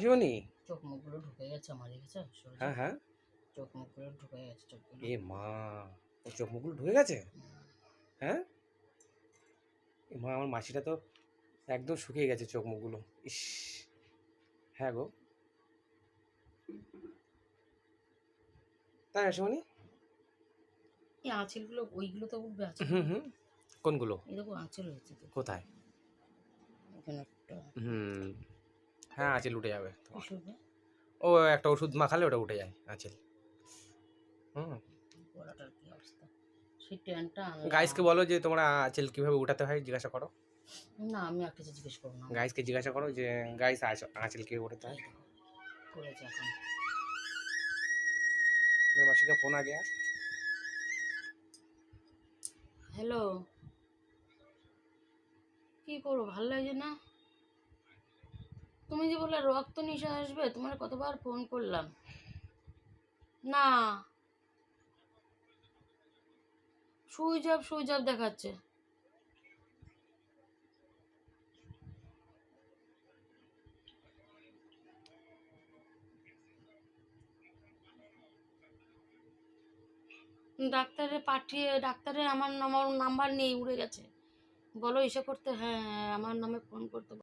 মাসিমণি? চোখ মুখগুলো ঢুকে গেছে আমার, দেখেছো? হ্যাঁ, হ্যাঁ। চোখ মুখগুলো ঢুকে গেছে চোখগুলো। এ মা! ওর চোখ মুখগুলো ঢুকে গেছে? হ্যাঁ? এ মা! আমার মাসিটা তো একদম শুকিয়ে গেছে চোখ মুখগুলো। ইস! হ্যাঁ গো। তাই মাসিমণি? এই আঁচিলগুলো, ওইগুলো তো উঠবে হুম, আঁচিলগুলো। হুম। কোনগুলো? এই দেখো আঁচল হয়েছে তো কোথায়? এখানে একটা। হুম। হ্যাঁ, আঁচিল উঠে যাবে কি তোমার। শুনবে? ও একটা ওষুধ মাখালে ওটা উঠে যায় আঁচিল। হুম। গলাটার কি অবস্থা? সেই ট্যানটা গাইসকে আনলাম। বলো যে তোমরা আঁচিল কিভাবে উঠাতে হয় জিজ্ঞাসা করো। না, আমি আর কিছু জিজ্ঞেস করবো না। গাইসকে জিজ্ঞাসা করো যে গাইস আঁচিল কিভাবে উঠাতে হয়। এই দেখো করেছে এখন। मेरे मासी का फोन आ गया। হ্যালো, কি করবো, ভালো লাগছে না। তুমি যে বললে রক্ত নিশা আসবে, তোমার কতবার ফোন করলাম। না, সুইচ অফ দেখাচ্ছে। ডাক্তারের আমার নাম্বার নেই, উড়ে গেছে। বলো এসে করতে। হ্যাঁ হ্যাঁ, আমার নামে ফোন করতে